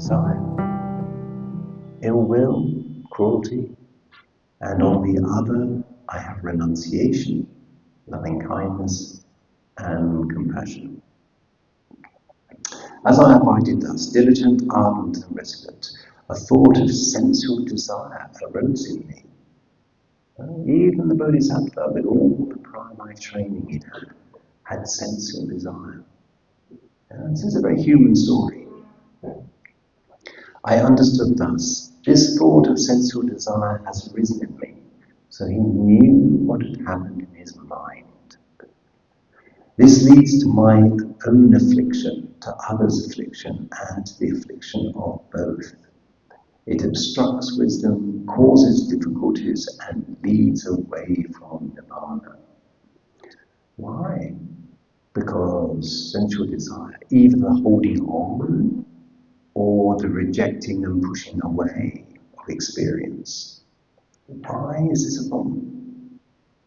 desire, ill will, cruelty, and on the other I have renunciation, loving kindness, and compassion. As I abided thus, diligent, ardent, and resolute, a thought of sensual desire arose in me. Even the Bodhisattva, with all the prior life training it had sensual desire. This is a very human story. I understood thus, this thought of sensual desire has arisen in me, so he knew what had happened in his mind. This leads to my own affliction, to others' affliction, and to the affliction of both. It obstructs wisdom, causes difficulties, and leads away from nirvana. Why? Because sensual desire, either the holding on or the rejecting and pushing away of experience. Why is this a problem?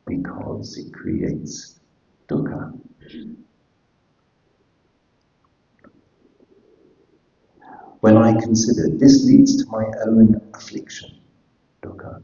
Because it creates dukkha. When I consider this leads to my own affliction, dukkha,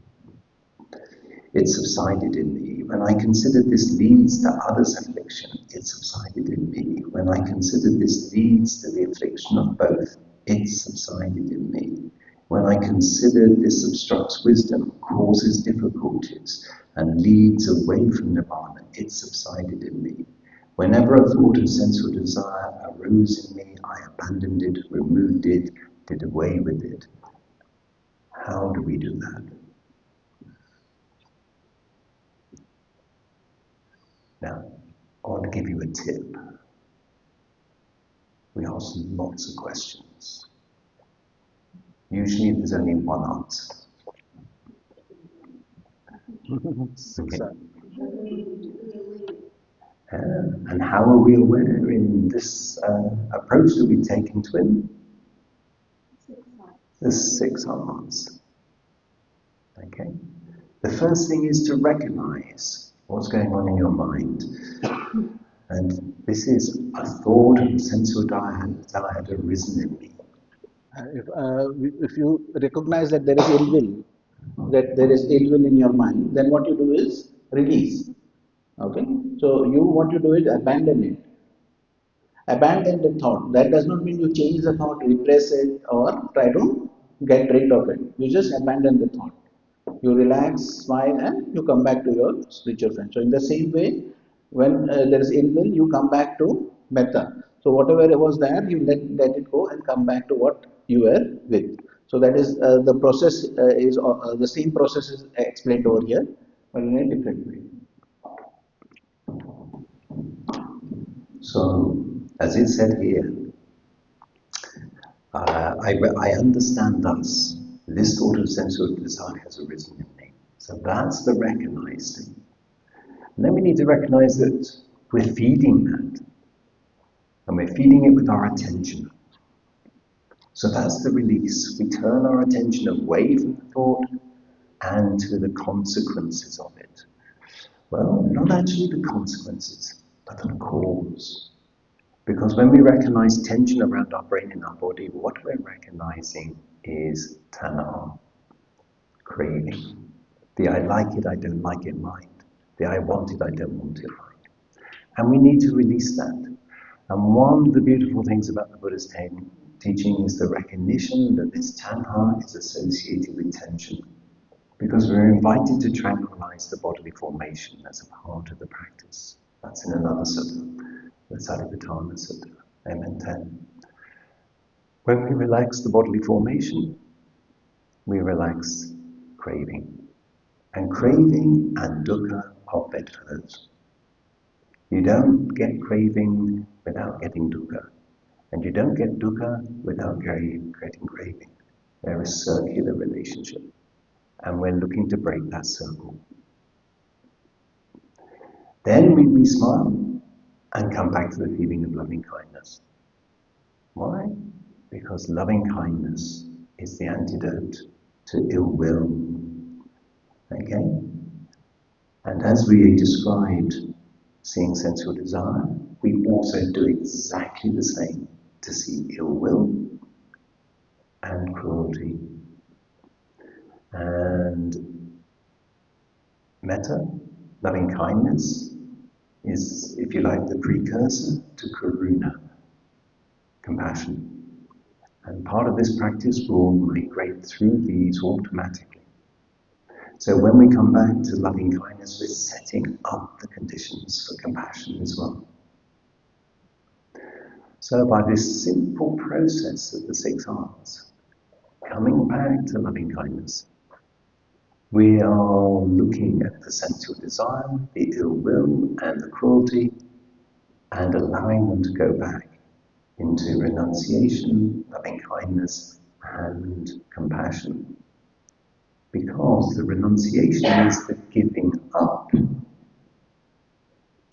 it subsided in me. When I consider this leads to others' affliction, it subsided in me. When I consider this leads to the affliction of both, it subsided in me. When I consider this obstructs wisdom, causes difficulties, and leads away from nirvana, it subsided in me. Whenever a thought of sensual desire arose in me, I abandoned it, removed it, did away with it. How do we do that? Now, I want to give you a tip. We ask lots of questions. Usually there's only one answer. Okay. And how are we aware in this approach that we take in TWIM? 6 months. The 6 months. Okay. The first thing is to recognize what's going on in your mind. And this is a thought of sensual desire had arisen in me. If you recognize that there is ill will, in your mind, then what you do is release. Okay? So what you do is abandon it. Abandon the thought. That does not mean you change the thought, replace it, or try to get rid of it. You just abandon the thought. You relax, smile, and you come back to your spiritual friend. So in the same way, when there is ill will, you come back to metta. So whatever was there, you let it go and come back to what you were with. So that is the process is the same process is explained over here, but in a different way. So, as it said here, I understand thus, this thought of sensual desire has arisen in me. So that's the recognizing. And then we need to recognize that we're feeding that. And we're feeding it with our attention. So that's the release. We turn our attention away from the thought and to the consequences of it. Well, not actually the consequences, but the cause. Because when we recognize tension around our brain and our body, what we're recognizing is tanha, craving. The I like it, I don't like it mind. The I want it, I don't want it mind. And we need to release that. And one of the beautiful things about the Buddha's teaching is the recognition that this tanha is associated with tension. Because we're invited to tranquilize the bodily formation as a part of the practice. That's in another sutta, the Satipatthana Sutta, Amen 10. When we relax the bodily formation, we relax craving. And craving and dukkha are bedfellows. You don't get craving without getting dukkha. And you don't get dukkha without getting craving. They're a circular relationship. And we're looking to break that circle. Then we smile and come back to the feeling of loving kindness. Why? Because loving kindness is the antidote to ill will. Okay? And as we described seeing sensual desire, we also do exactly the same to see ill will. and cruelty. And metta, loving kindness, is, if you like, the precursor to karuna, compassion. And part of this practice will migrate through these automatically. So when we come back to loving kindness, we're setting up the conditions for compassion as well. So by this simple process of the 6 R's, coming back to loving kindness, we are looking at the sensual desire, the ill will, and the cruelty, and allowing them to go back into renunciation, loving kindness, and compassion. Because the renunciation is the giving up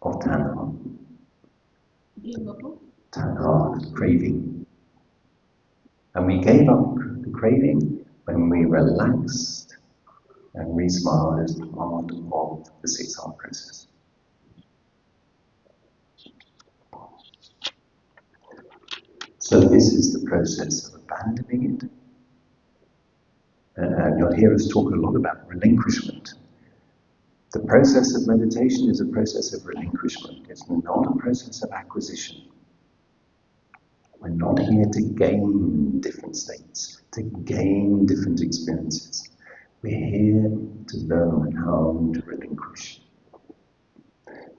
of tanha. Tanha, craving. And we gave up the craving when we relaxed and we smiled as part of the 6 R process. So this is the process of abandoning it. And you'll hear us talk a lot about relinquishment. The process of meditation is a process of relinquishment. It's not a process of acquisition. We're not here to gain different states, to gain different experiences. We're here to learn how to relinquish.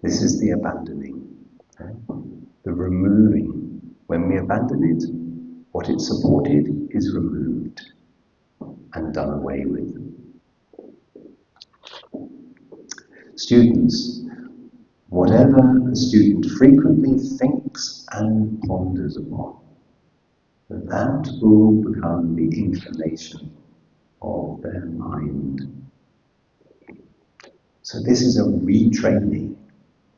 This is the abandoning, the removing. When we abandon it, what it supported is removed and done away with. Students, whatever a student frequently thinks and ponders upon, that will become the inclination of their mind. So this is a retraining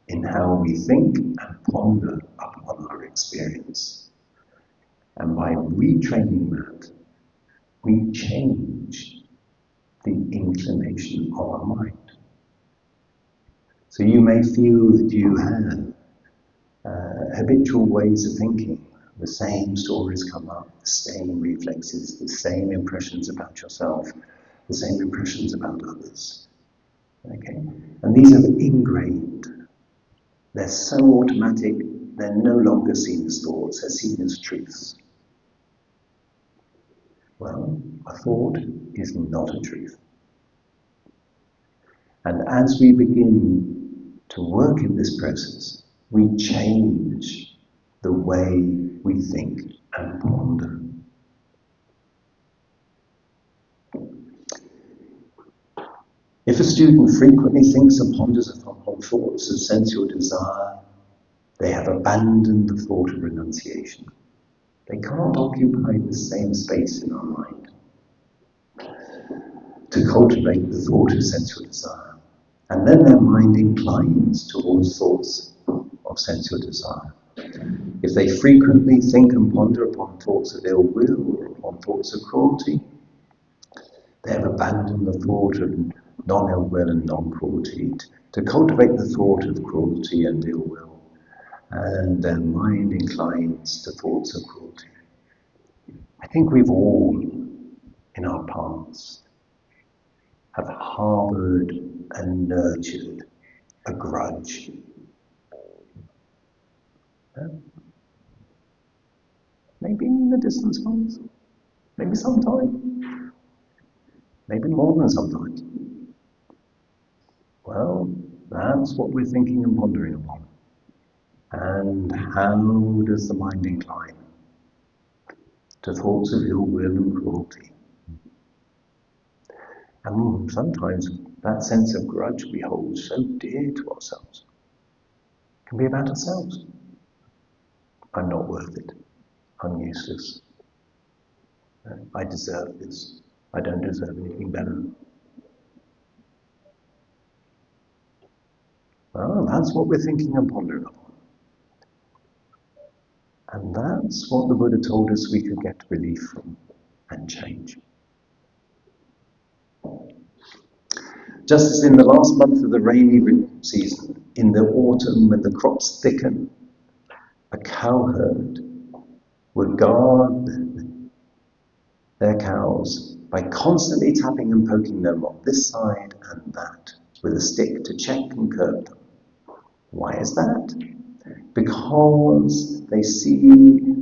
in how we think and ponder upon our experience. And by retraining that, we change the inclination of our mind. So you may feel that you have habitual ways of thinking. The same stories come up, the same reflexes, the same impressions about yourself, the same impressions about others. Okay? And these are ingrained. They're so automatic, they're no longer seen as thoughts, they're seen as truths. Well, a thought is not a truth. And as we begin to work in this process, we change the way we think and ponder. If a student frequently thinks and ponders upon thoughts of sensual desire, they have abandoned the thought of renunciation. They can't occupy the same space in our mind to cultivate the thought of sensual desire. And then their mind inclines towards thoughts of sensual desire. If they frequently think and ponder upon thoughts of ill will or upon thoughts of cruelty, they have abandoned the thought of non-ill will and non-cruelty to cultivate the thought of cruelty and ill will, and their mind inclines to thoughts of cruelty. I think we've all, in our past, have harboured and nurtured a grudge. Maybe in the distant past, maybe sometime, maybe more than sometimes. Well, that's what we're thinking and pondering upon. And how does the mind incline? To thoughts of ill will and cruelty. And sometimes that sense of grudge we hold so dear to ourselves can be about ourselves. I'm not worth it. I'm useless. I deserve this. I don't deserve anything better. Well, that's what we're thinking and pondering upon. And that's what the Buddha told us we could get relief from and change. Just as in the last month of the rainy season, in the autumn when the crops thicken, a cowherd would guard their cows by constantly tapping and poking them on this side and that with a stick to check and curb them. Why is that? Because they see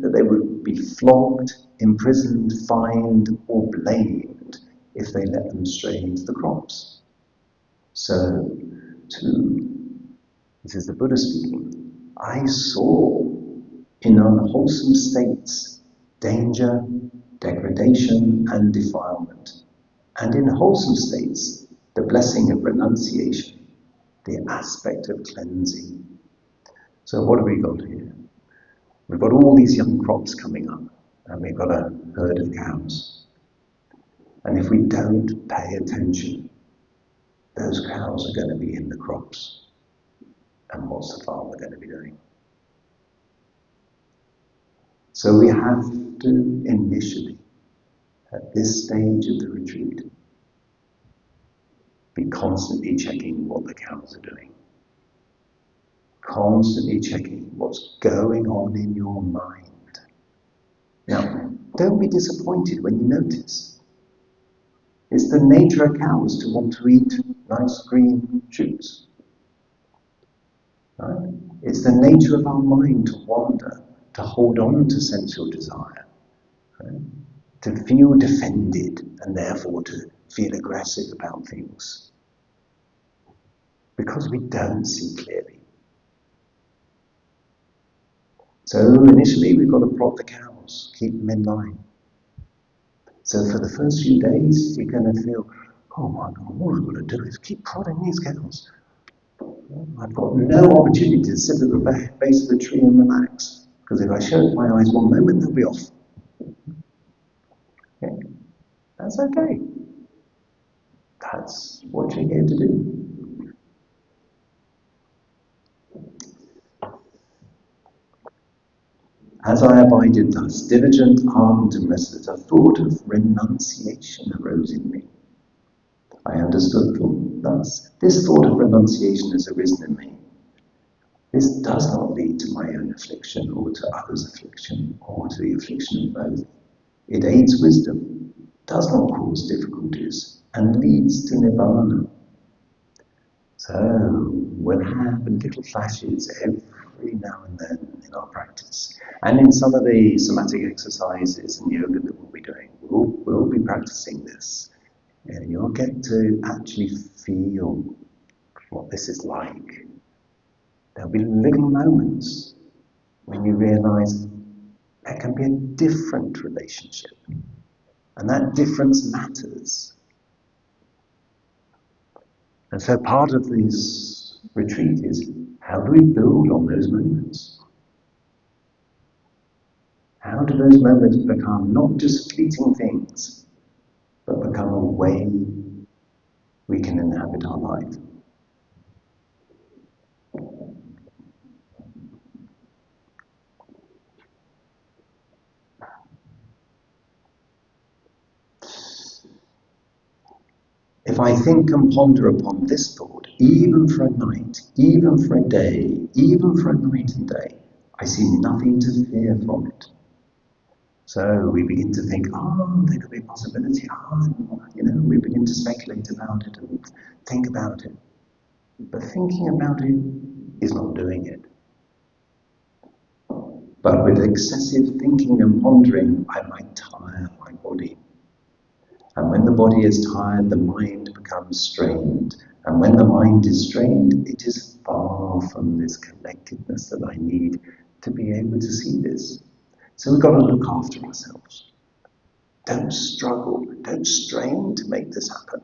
that they would be flogged, imprisoned, fined, or blamed if they let them stray into the crops. So, this is the Buddha speaking, I saw in unwholesome states danger, degradation, and defilement, and in wholesome states the blessing of renunciation, the aspect of cleansing. So what have we got here? We've got all these young crops coming up, and we've got a herd of cows. And if we don't pay attention, those cows are going to be in the crops. And what's the farmer going to be doing? So we have to initially, at this stage of the retreat, be constantly checking what the cows are doing. Constantly checking what's going on in your mind. Now, don't be disappointed when you notice. It's the nature of cows to want to eat nice green shoots. Right? It's the nature of our mind to wander, to hold on to sensual desire, right? To feel defended and therefore to feel aggressive about things. Because we don't see clearly. So initially we've got to prod the cows, keep them in line. So for the first few days you're going to feel, oh my God, all I've got to do is keep prodding these cows. I've got no opportunity to sit at the base of the tree and relax. Because if I shut my eyes one moment, they'll be off. Okay? That's okay. That's what you're here to do. As I abided thus, diligent, ardent, and restless, a thought of renunciation arose in me. I understood thus. This thought of renunciation has arisen in me. This does not lead to my own affliction or to others' affliction or to the affliction of both. It aids wisdom, does not cause difficulties, and leads to nirvana. So we'll have little flashes every now and then in our practice. And in some of the somatic exercises and yoga that we'll be doing, we'll be practicing this. And you'll get to actually feel what this is like. There'll be little moments when you realize there can be a different relationship. And that difference matters. And so part of this retreat is, how do we build on those moments? How do those moments become not just fleeting things, but become a way we can inhabit our life? If I think and ponder upon this thought, even for a night, even for a day, even for a night and day, I see nothing to fear from it. So we begin to think, there could be a possibility, we begin to speculate about it and think about it. But thinking about it is not doing it. But with excessive thinking and pondering, I might tire my body. And when the body is tired, the mind becomes strained. And when the mind is strained, it is far from this collectedness that I need to be able to see this. So we've got to look after ourselves. Don't struggle, don't strain to make this happen.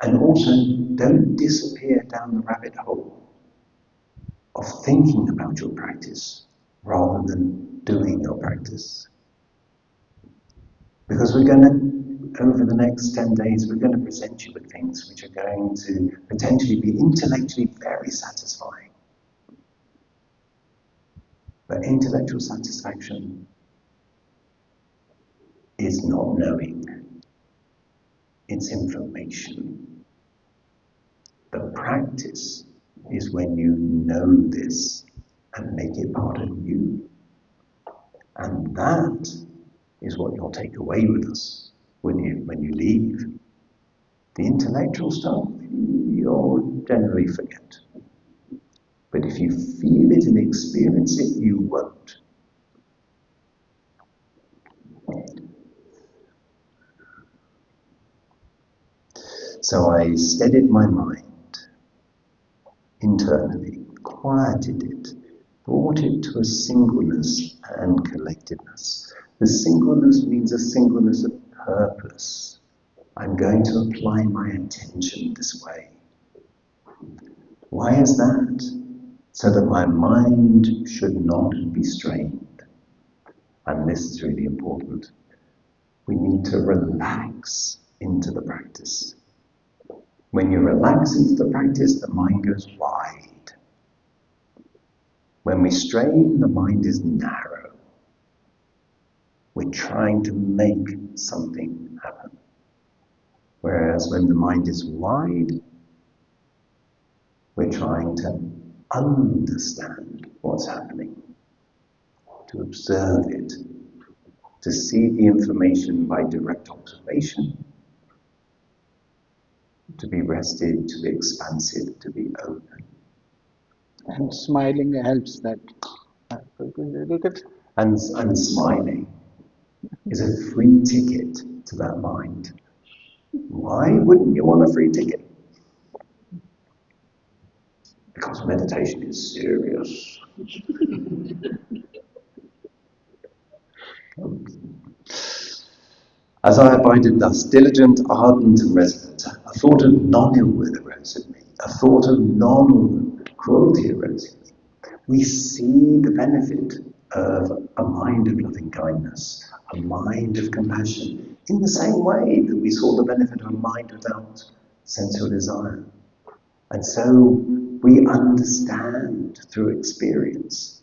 And also, don't disappear down the rabbit hole of thinking about your practice rather than doing your practice. Because we're going to, over the next 10 days, we're going to present you with things which are going to potentially be intellectually very satisfying. But intellectual satisfaction is not knowing. It's information. The practice is when you know this and make it part of you. And that is what you'll take away with us when you leave. The intellectual stuff, you'll generally forget. But if you feel it and experience it, you won't. So I steadied my mind internally, quieted it, brought it to a singleness and collectedness. The singleness means a singleness of purpose. I'm going to apply my attention this way. Why is that? So that my mind should not be strained. And this is really important. We need to relax into the practice. When you relax into the practice, the mind goes wide. When we strain, the mind is narrow. We're trying to make something happen. Whereas when the mind is wide, we're trying to understand what's happening, to observe it, to see the information by direct observation, to be rested, to be expansive, to be open. And smiling helps that. Look at And smiling is a free ticket to that mind. Why wouldn't you want a free ticket? Because meditation is serious. As I abided thus, diligent, ardent, and resolute, a thought of non-ill will arose in me. A thought of non-cruelty arose in me. We see the benefit of a mind of loving kindness, a mind of compassion, in the same way that we saw the benefit of a mind without sensual desire. And so we understand through experience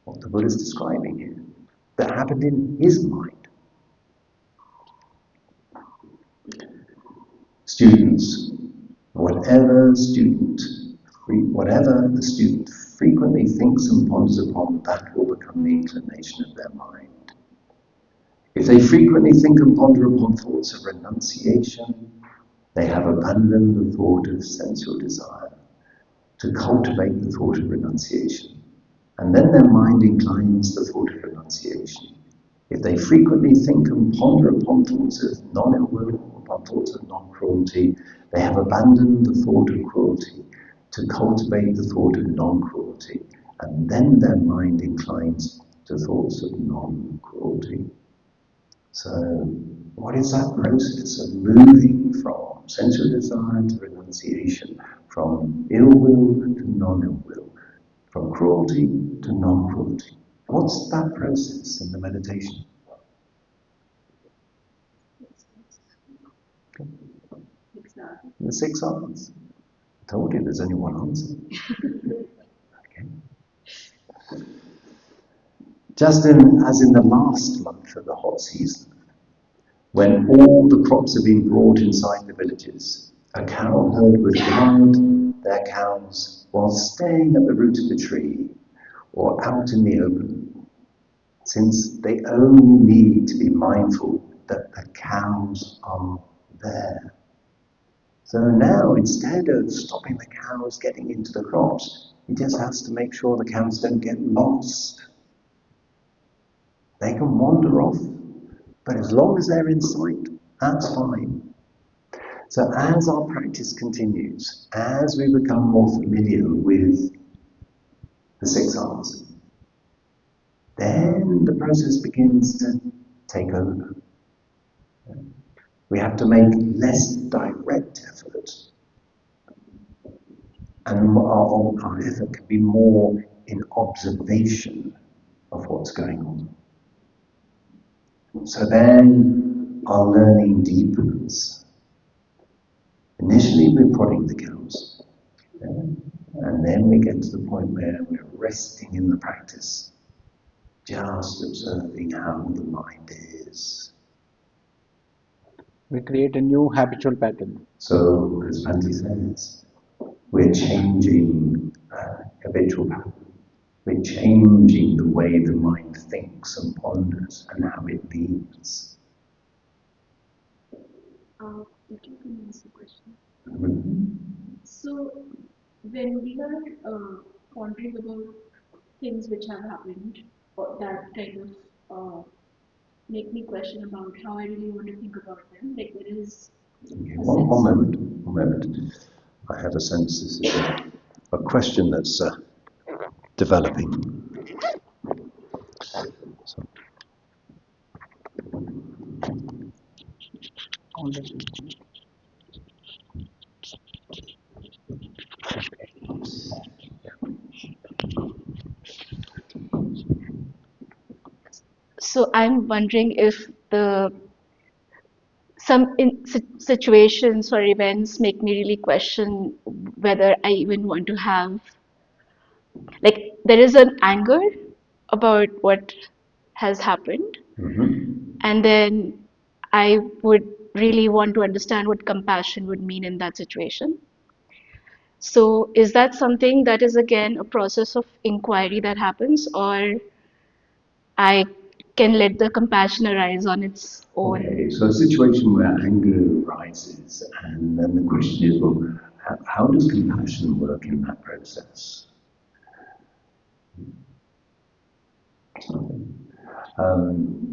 what the Buddha is describing here, that happened in his mind. Students, whatever the student frequently thinks and ponders upon, that will become the inclination of their mind. If they frequently think and ponder upon thoughts of renunciation, they have abandoned the thought of sensual desire to cultivate the thought of renunciation, and then their mind inclines to the thought of renunciation. If they frequently think and ponder upon thoughts of non-ill will, upon thoughts of non-cruelty, they have abandoned the thought of cruelty to cultivate the thought of non-cruelty, and then their mind inclines to thoughts of non-cruelty. So, what is that process of moving from sensual desire to renunciation, from ill will to non-ill will, from cruelty to non-cruelty? What's that process in the meditation? The 6 R's. I told you there's only one answer. Okay. Just as in the last month of the hot season, when all the crops have been brought inside the villages, a cow herd would guard their cows while staying at the root of the tree or out in the open, since they only need to be mindful that the cows are there. So now, instead of stopping the cows getting into the crops, he just has to make sure the cows don't get lost. They can wander off, but as long as they're in sight, that's fine. So as our practice continues, as we become more familiar with the 6 R's, then the process begins to take over. We have to make less direct effort, and our effort can be more in observation of what's going on. So then our learning deepens. Initially we're prodding the cows, and then we get to the point where we're resting in the practice, just observing how the mind is. we create a new habitual pattern. So, as Bhante says, we're changing habitual pattern. We're changing the way the mind thinks and ponders and how it leads. If you can answer the question. Mhm. So, when we are pondering about things which have happened, or that kind of make me question about how I really want to think about them, like there is Okay, a one sense of moment, one moment. I have a sense this is a question that's developing. So, So I'm wondering if the some situations or events make me really question whether I even want to have, like, there is an anger about what has happened, mhm. and then I would really want to understand what compassion would mean in that situation. So is that something that is again a process of inquiry that happens, or I can let the compassion arise on its own? Okay, so a situation where anger arises, and then the question is, well, how does compassion work in that process?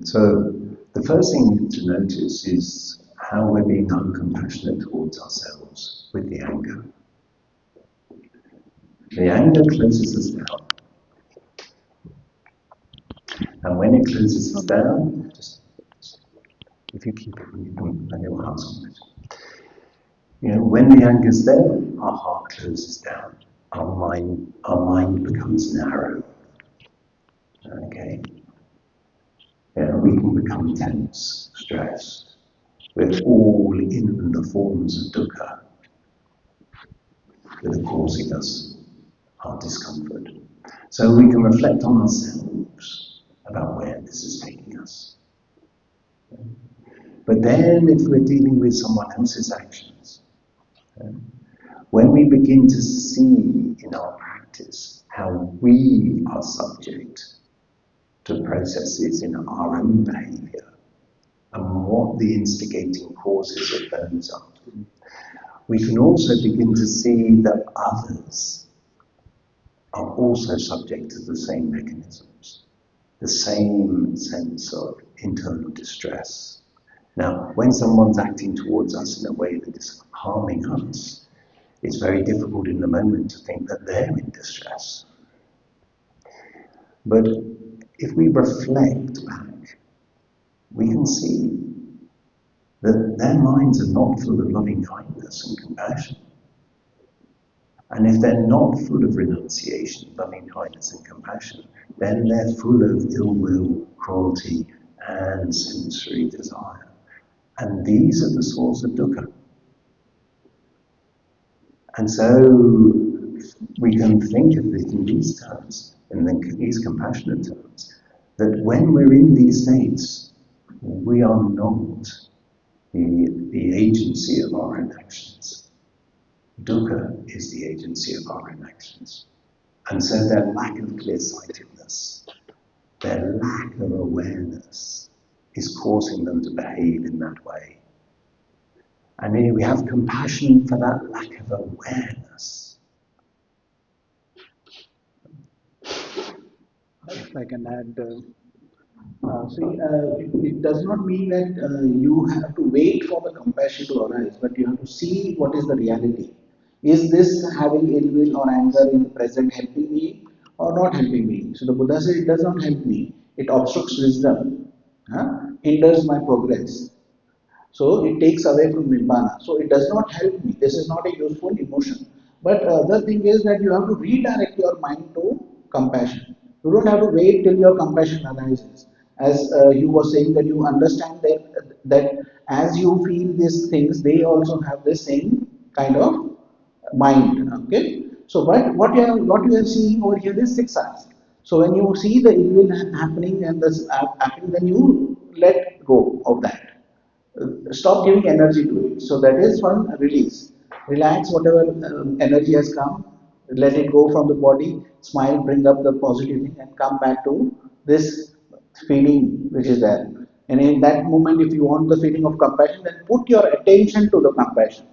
So the first thing to notice is how we're being uncompassionate towards ourselves with the anger. The anger closes us down, and when it closes us down, just if you keep it, you can, I will ask you. When the anger's there, our heart closes down, our mind becomes narrow. Okay, we can become tense, stressed, with all in the forms of dukkha that are causing us our discomfort. So we can reflect on ourselves about where this is taking us. But then, if we're dealing with someone else's actions, when we begin to see in our practice how we are subject to processes in our own behavior and what the instigating causes of those are, we can also begin to see that others are also subject to the same mechanisms, the same sense of internal distress. Now, when someone's acting towards us in a way that is harming us, it's very difficult in the moment to think that they're in distress. But if we reflect back, we can see that their minds are not full of loving kindness and compassion. And if they're not full of renunciation, loving kindness and compassion, then they're full of ill will, cruelty, and sensory desire. And these are the source of dukkha. And so we can think of it in these terms, in these compassionate terms, that when we're in these states, we are not the agency of our own actions. Dukkha is the agency of our own actions. And so their lack of clear-sightedness, their lack of awareness is causing them to behave in that way. And if we have compassion for that lack of awareness. If I can add, it does not mean that you have to wait for the compassion to arise, but you have to see what is the reality. Is this having ill will or anger in the present helping me or not helping me? So the Buddha said it does not help me. It obstructs wisdom, hinders my progress. So it takes away from Nibbana. So it does not help me. This is not a useful emotion. But the thing is that you have to redirect your mind to compassion. You don't have to wait till your compassion arises. As you were saying that you understand that as you feel these things, they also have the same kind of mind. Okay. So, but what you are seeing over here is six eyes. So when you see the evil happening and this happening, then you let go of that, stop giving energy to it. So that is one release. Relax whatever energy has come. let it go from the body, smile, bring up the positive thing, and come back to this feeling which is there. And in that moment, if you want the feeling of compassion, then put your attention to the compassion.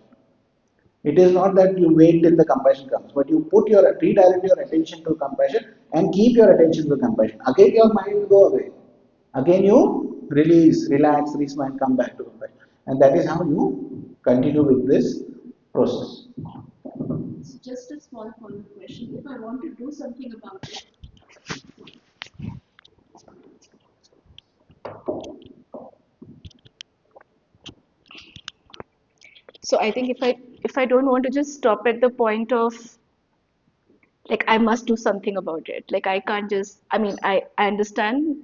It is not that you wait till the compassion comes, but you redirect your attention to compassion and keep your attention to compassion. Again, your mind will go away. Again, you release, relax, and come back to compassion. And that is how you continue with this process. It's just a small follow-up question. If I want to do something about it, so I think if I don't want to just stop at the point of like I must do something about it. Like I can't just I mean I understand,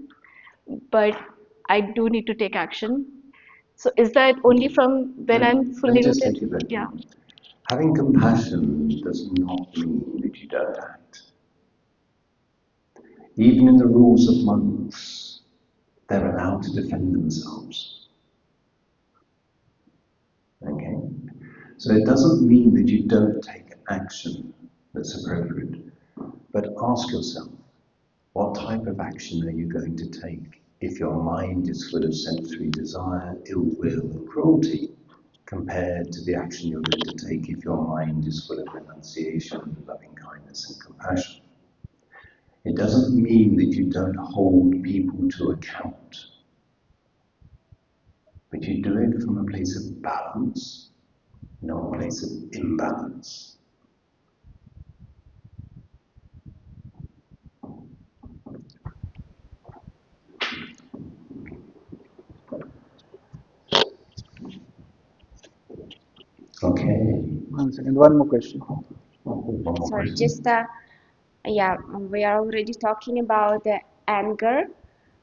but I do need to take action. So is that only from when I'm Let me fully just rooted? take you back. Yeah. Having compassion does not mean that you don't act. Even in the rules of monks, they're allowed to defend themselves. Okay? So it doesn't mean that you don't take action that's appropriate. But ask yourself, what type of action are you going to take if your mind is full of sensory desire, ill will, and cruelty, compared to the action you're going to take if your mind is full of renunciation, loving kindness, and compassion? It doesn't mean that you don't hold people to account, but you do it from a place of balance, not a place of imbalance. Okay. One second, one more question. One more Sorry, question. just yeah, we are already talking about the anger,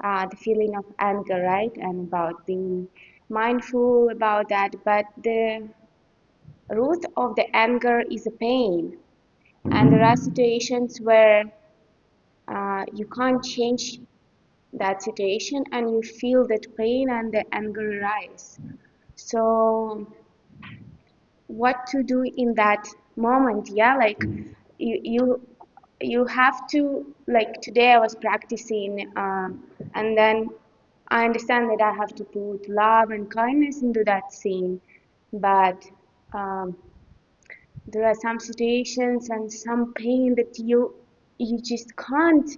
the feeling of anger, right? And about being mindful about that. But the root of the anger is a pain. And there are situations where you can't change that situation and you feel that pain and the anger rise. So what to do in that moment? Yeah, like you have to, like today I was practicing and then I understand that I have to put love and kindness into that scene, but um, there are some situations and some pain that you just can't,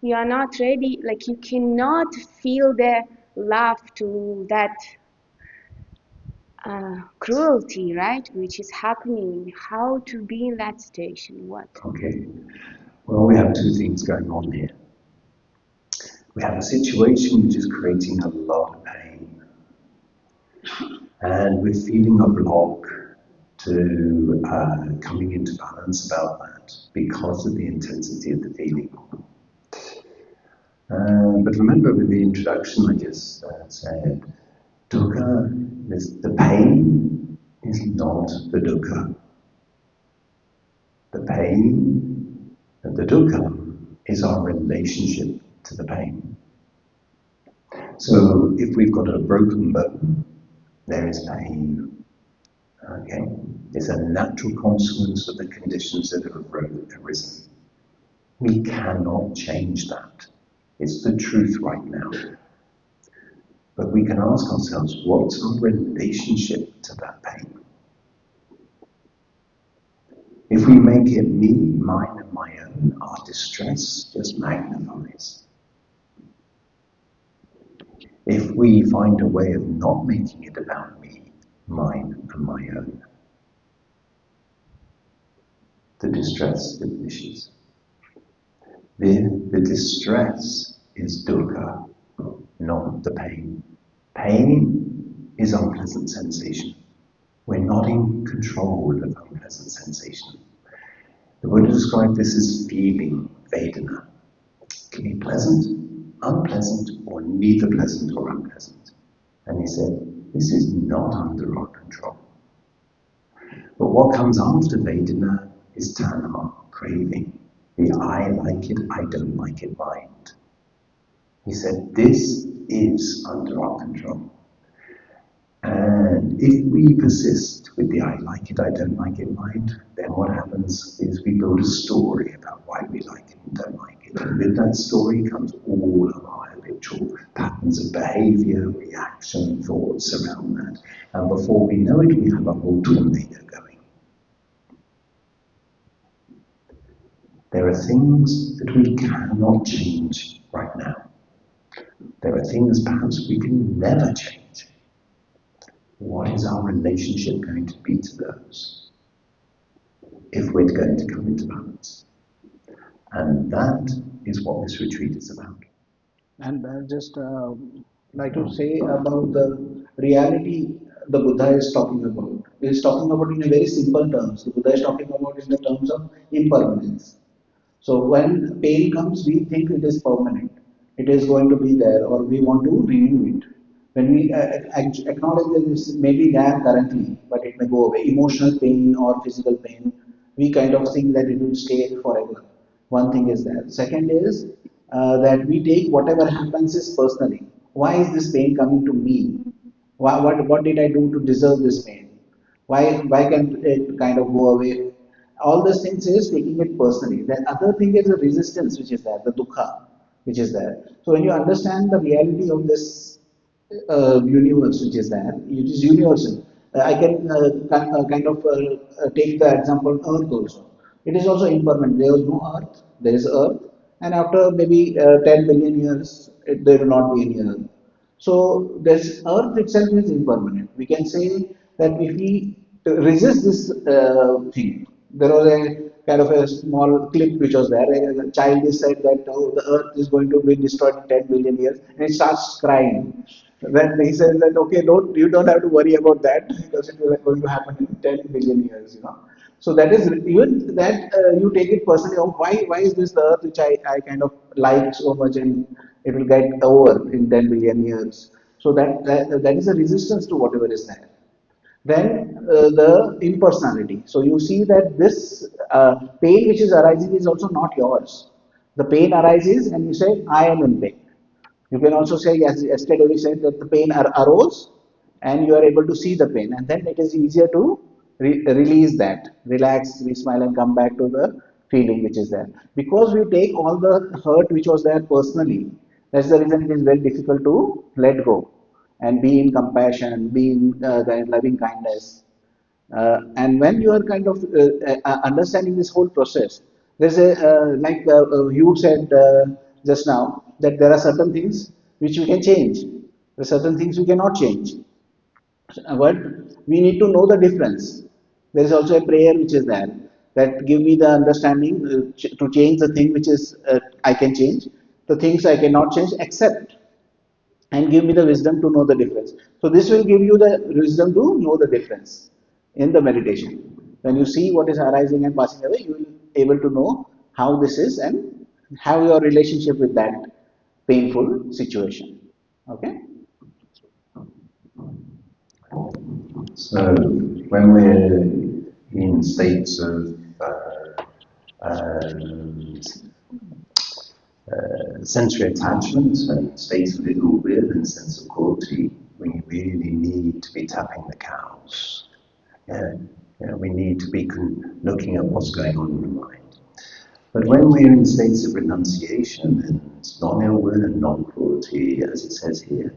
you are not ready, like you cannot feel the love to that cruelty, right, which is happening. How to be in that situation? What? Okay. Well, we have two things going on here. We have a situation which is creating a lot of pain, and we're feeling a block to coming into balance about that because of the intensity of the feeling. But remember, with the introduction I just said, dukkha, the pain is not the dukkha. The pain, the dukkha, is our relationship to the pain. So if we've got a broken bone, there is pain. Okay? It's a natural consequence of the conditions that have arisen. We cannot change that. It's the truth right now. But we can ask ourselves, what's our relationship to that pain? If we make it me, mine, and my own, our distress just magnifies. If we find a way of not making it about me, mine, and my own, the distress diminishes. The distress is dukkha, not the pain. Pain is unpleasant sensation. We're not in control of unpleasant sensation. The Buddha described this as feeling, Vedana. It can be pleasant, unpleasant, or neither pleasant or unpleasant. And he said, this is not under our control. But what comes after Vedana is tanha, craving. The I like it, I don't like it mind. He said, this is under our control. And if we persist with the I like it, I don't like it mind, then what happens is we build a story about why we like it and don't like it. And with that story comes all of our habitual patterns of behavior, reaction, thoughts around that. And before we know it, we have a whole tornado going. There are things that we cannot change right now. There are things perhaps we can never change. What is our relationship going to be to those if we're going to come into balance? And that is what this retreat is about. And just like to say about the reality the Buddha is talking about. He is talking about in a very simple terms. The Buddha is talking about in the terms of impermanence. So when pain comes, we think it is permanent. It is going to be there, or we want to renew it. When we acknowledge that this may be there currently, but it may go away, emotional pain or physical pain, we kind of think that it will stay forever. One thing is that. Second is that we take whatever happens is personally. Why is this pain coming to me? What did I do to deserve this pain? Why can't it kind of go away? All those things is taking it personally. The other thing is the resistance which is there, the dukkha which is there. So when you understand the reality of this universe which is there, it is universal. I can kind of take the example Earth also. It is also impermanent. There is no Earth. There is Earth, and after maybe 10 billion years, there will not be any Earth. So this Earth itself is impermanent. We can say that if we resist this thing, there was a kind of a small clip which was there. A child is said that oh, the Earth is going to be destroyed in 10 billion years, and it starts crying. Then he says that okay, you don't have to worry about that because it is going to happen in 10 billion years. So that is even that you take it personally. Oh, why is this the Earth which I kind of like so much and it will get over in 10 billion years. So that is a resistance to whatever is there. Then the impersonality. So you see that this pain which is arising is also not yours. The pain arises and you say, I am in pain. You can also say, as yesterday we said that the pain arose and you are able to see the pain, and then it is easier to release that, relax, smile, and come back to the feeling which is there. Because we take all the hurt which was there personally, that's the reason it is very difficult to let go and be in compassion, be in loving kindness. And when you are kind of understanding this whole process, there's a like you said just now that there are certain things which we can change, there are certain things we cannot change. But we need to know the difference. There is also a prayer which is there that give me the understanding to change the thing which is I can change, the things I cannot change, accept and give me the wisdom to know the difference. So this will give you the wisdom to know the difference in the meditation. When you see what is arising and passing away, you will be able to know how this is and have your relationship with that painful situation. Okay? So when we're in states of um, sensory attachment and states of ill will and sense of cruelty, we really need to be tapping the cows. Yeah, we need to be looking at what's going on in the mind. But when we're in states of renunciation and non-ill will and non-cruelty, as it says here,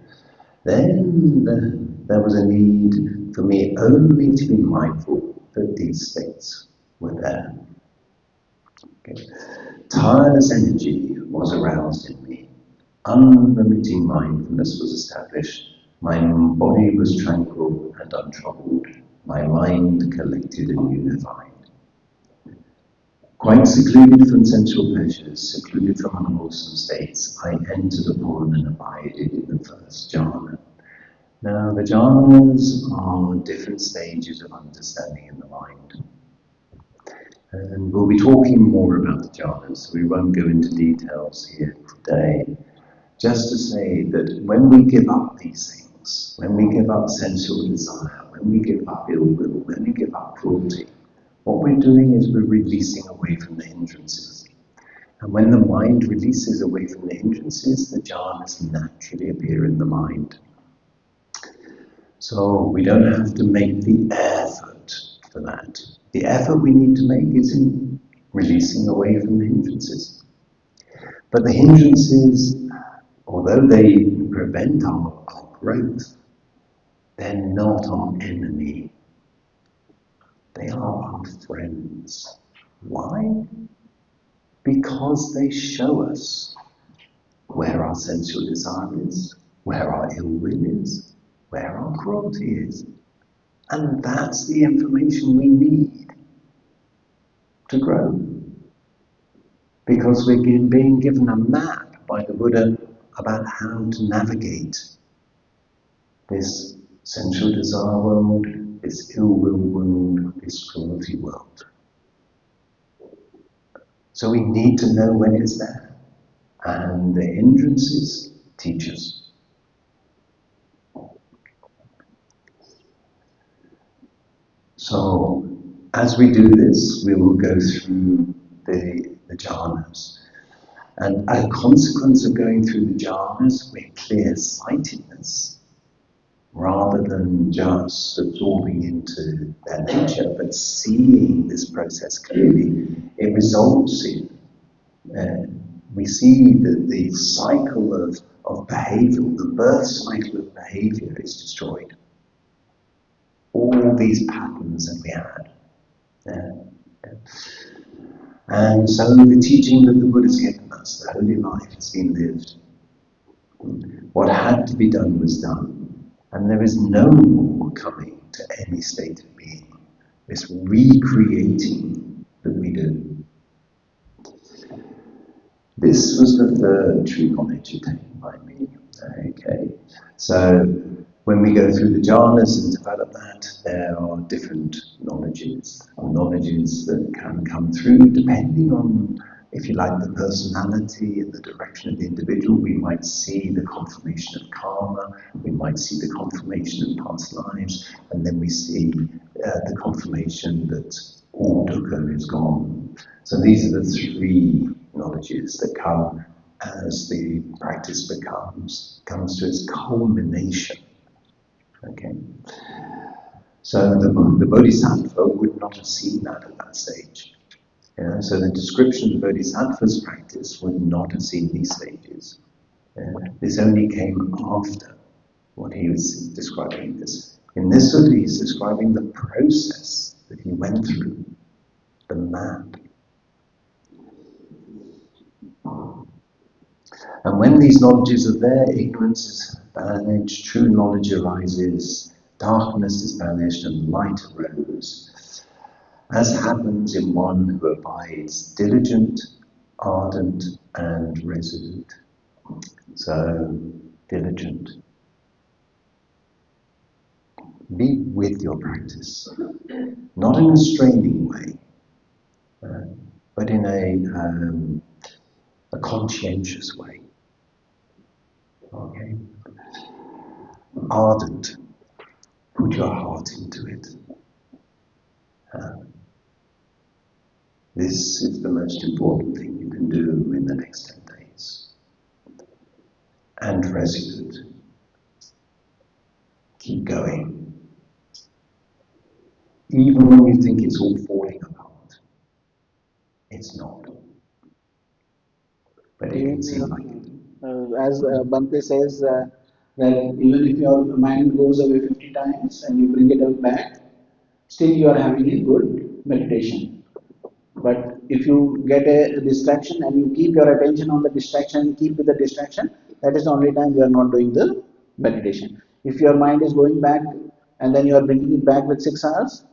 then there was a need for me only to be mindful that these states were there. Okay. Tireless energy was aroused in me. Unremitting mindfulness was established. My body was tranquil and untroubled. My mind collected and unified. Quite secluded from sensual pleasures, secluded from unwholesome states, I entered upon and abided in the first jhana. Now, the jhanas are different stages of understanding in the mind. And we'll be talking more about the jhanas, so we won't go into details here today. Just to say that when we give up these things, when we give up sensual desire, when we give up ill will, when we give up cruelty, what we're doing is we're releasing away from the hindrances. And when the mind releases away from the hindrances, the jhanas naturally appear in the mind. So we don't have to make the effort for that. The effort we need to make is in releasing away from the hindrances. But the hindrances, although they prevent our growth, they're not our enemy. They are our friends. Why? Because they show us where our sensual desire is, where our ill will is, where our cruelty is. And that's the information we need to grow. Because we're being given a map by the Buddha about how to navigate this sensual desire world, this ill will world, this cruelty world. So we need to know when it's there. And the hindrances teach us. So as we do this, we will go through the jhanas. And a consequence of going through the jhanas, we're clear-sightedness, rather than just absorbing into their nature, but seeing this process clearly. It results in, we see that the cycle of behavior, the birth cycle of behavior is destroyed. All these patterns that we had. And so the teaching that the Buddha has given us, the holy life, has been lived. What had to be done was done. And there is no more coming to any state of being. This recreating that we do. This was the third true knowledge attained by me. Okay. So when we go through the jhanas and develop that, there are different knowledges that can come through depending on, if you like, the personality and the direction of the individual. We might see the confirmation of karma, we might see the confirmation of past lives, and then we see the confirmation that all dukkha is gone. So these are the three knowledges that come as the practice comes to its culmination. Okay. So the Bodhisattva would not have seen that at that stage. Yeah? So the description of the Bodhisattva's practice would not have seen these stages. Yeah? This only came after what he was describing this. In this sutta, he's describing the process that he went through, the map. And when these knowledges are there, ignorance is banished, true knowledge arises, darkness is banished, and light arose. As happens in one who abides diligent, ardent, and resolute. So, diligent. Be with your practice, not in a straining way, but in a conscientious way. Okay? Ardent. Put your heart into it. This is the most important thing you can do in the next 10 days. And resolute. Keep going. Even when you think it's all falling apart, it's not. But it can seem like it. As Bhante says, that even if your mind goes away 50 times and you bring it back, still you are having a good meditation. But if you get a distraction and you keep your attention on the distraction, keep with the distraction, that is the only time you are not doing the meditation. If your mind is going back and then you are bringing it back with 6 hours,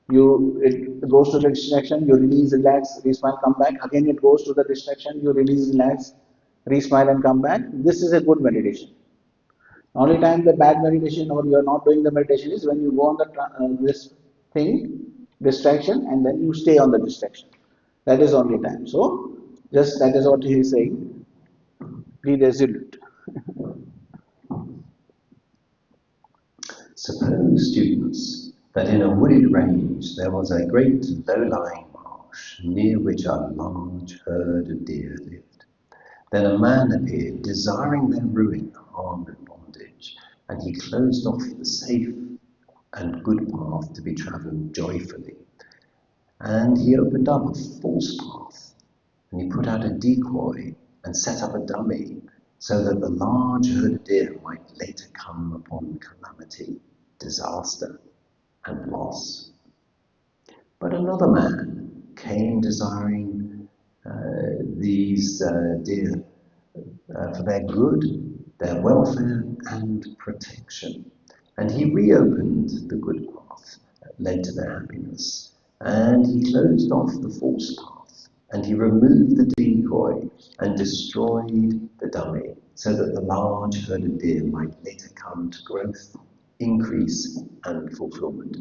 it goes to the distraction, you release, relax, re-smile, come back. Again it goes to the distraction, you release, relax, re-smile and come back. This is a good meditation. Only time the bad meditation or you are not doing the meditation is when you go on the this thing, distraction, and then you stay on the distraction. That is only time. So, just that is what he is saying. Be resolute. Suppose, students, that in a wooded range there was a great low-lying marsh, near which a large herd of deer lived. Then a man appeared, desiring their ruin, harm, and bondage. and he closed off the safe and good path to be travelled joyfully. And he opened up a false path, and he put out a decoy and set up a dummy so that the large herd of deer might later come upon calamity, disaster, and loss. But another man came desiring these deer for their good, their welfare, and protection. And he reopened the good path that led to their happiness, and he closed off the false path, and he removed the decoy and destroyed the dummy, so that the large herd of deer might later come to growth, increase, and fulfillment.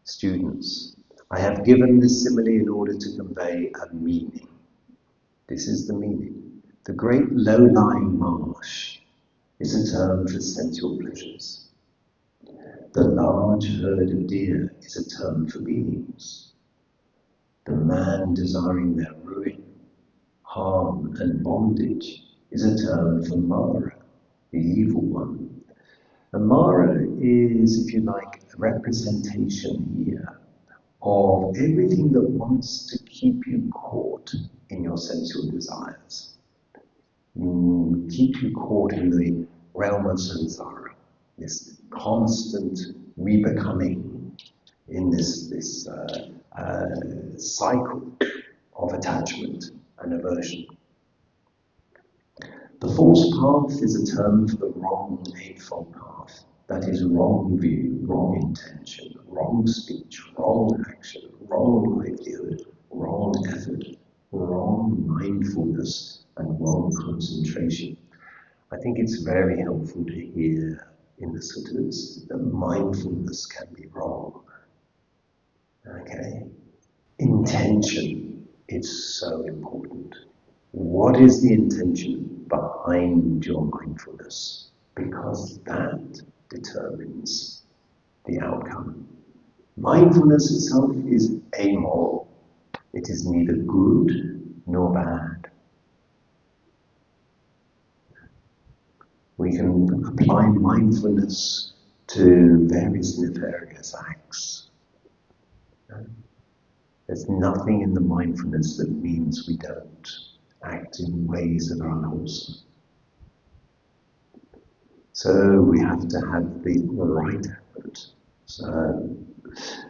Students, I have given this simile in order to convey a meaning. This is the meaning. The great low-lying marsh is a term for sensual pleasures. The large herd of deer is a term for beings. The man desiring their ruin, harm, and bondage is a term for Mara, the evil one. And Mara is, if you like, a representation here of everything that wants to keep you caught in your sensual desires. Keep you caught in the realm of samsara, this constant rebecoming in this cycle of attachment and aversion. The false path is a term for the wrong eightfold path. That is wrong view, wrong intention, wrong speech, wrong action, wrong livelihood, wrong effort, wrong mindfulness, and wrong concentration. I think it's very helpful to hear in the suttas that mindfulness can be wrong. Okay? Intention is so important. What is the intention behind your mindfulness? Because that determines the outcome. Mindfulness itself is amoral. It is neither good nor bad. We can apply mindfulness to various nefarious acts. There's nothing in the mindfulness that means we don't act in ways that are unwholesome. So we have to have the right effort. So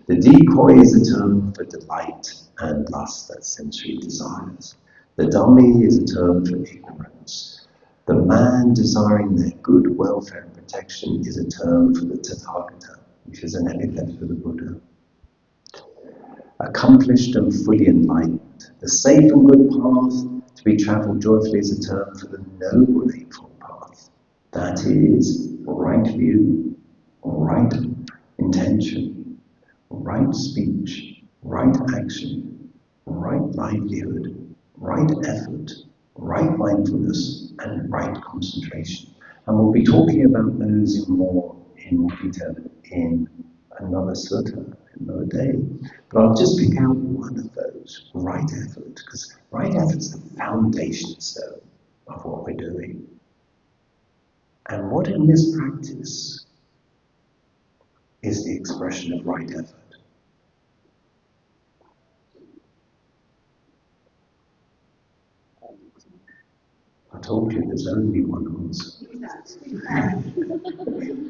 the decoy is a term for delight and lust, that's sensory desires. The dummy is a term for ignorance. The man desiring their good welfare and protection is a term for the Tathagata, which is an epithet for the Buddha. Accomplished and fully enlightened. The safe and good path to be travelled joyfully is a term for the noble eightfold path. That is right view, right intention, right speech, right action, right livelihood, right effort, right mindfulness, and right concentration. And we'll be talking about those in more detail in another sutta, another day. But I'll just pick out one of those, right effort, because right effort is the foundation stone of what we're doing. And what in this practice is the expression of right effort? I told you there's only one answer.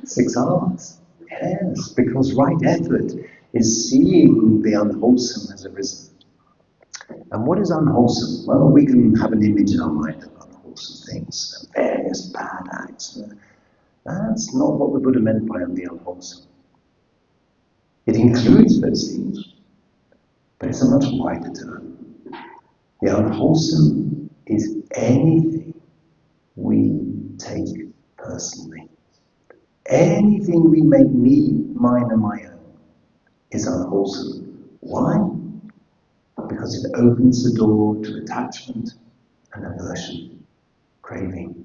6 hours. Yes, because right effort is seeing the unwholesome as arisen. And what is unwholesome? Well, we can have an image in our mind of unwholesome things, and various bad acts. That's not what the Buddha meant by the unwholesome. It includes those things, but it's a much wider term. The unwholesome is anything we take personally. Anything we make me, mine, and my own is unwholesome. Why? Because it opens the door to attachment and aversion, craving.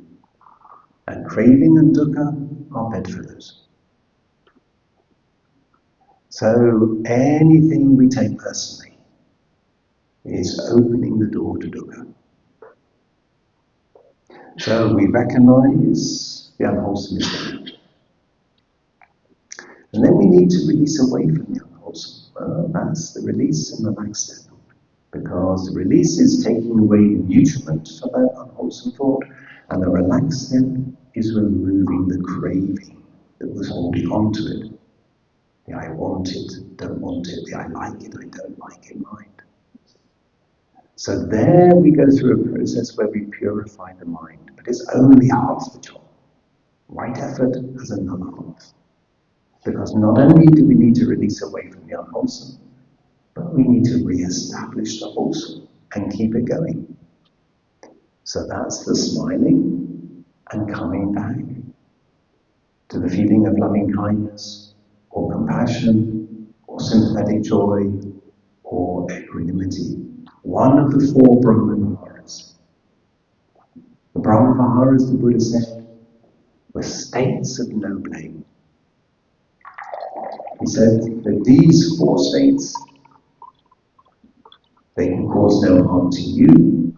And craving and dukkha are bedfellows. So anything we take personally is opening the door to dukkha. So we recognize the unwholesome is there. And then we need to release away from the unwholesome. That's the release and relax step. Because the release is taking away the nutriment for that unwholesome thought, and the relax step is removing the craving that was holding on to it. The I want it, don't want it, the I like it, I don't like it mind. So there we go through a process where we purify the mind, but it's only half the job. Right effort has another half. Because not only do we need to release away from the unwholesome, but we need to re-establish the wholesome and keep it going. So that's the smiling and coming back to the feeling of loving kindness or compassion or sympathetic joy or equanimity. One of the four Brahma Viharas. The Brahma Viharas, the Buddha said, were states of no blame. He said that these four states, they can cause no harm to you,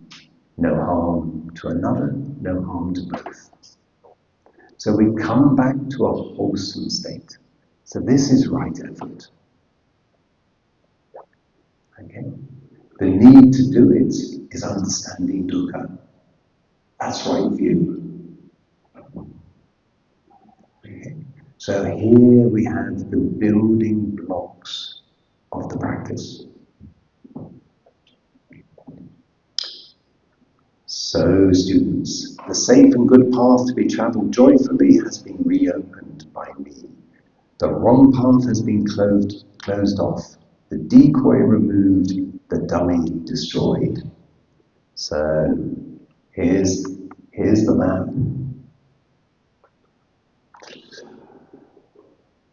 no harm to another, no harm to both. So we come back to a wholesome state. So this is right effort. Okay? The need to do it is understanding dukkha. That's right view. Okay? So here we have the building blocks of the practice. So students, the safe and good path to be travelled joyfully has been reopened by me. The wrong path has been closed off, the decoy removed, the dummy destroyed. So here's the map.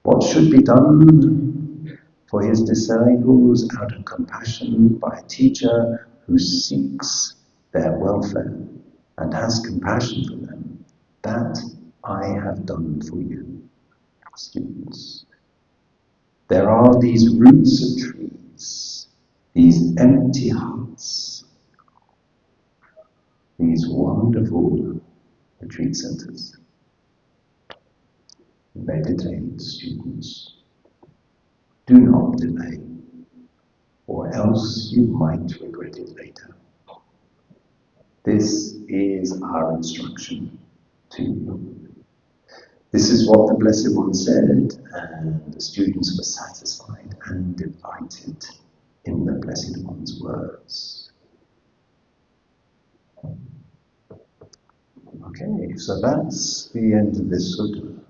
What should be done for his disciples out of compassion by a teacher who seeks their welfare and has compassion for them, that I have done for you, students. There are these roots of trees, these empty huts, these wonderful retreat centers. Meditate, students. Do not delay, or else you might regret it later. This is our instruction to you. This is what the Blessed One said, and the students were satisfied and delighted in the Blessed One's words. Okay, so that's the end of this sutta.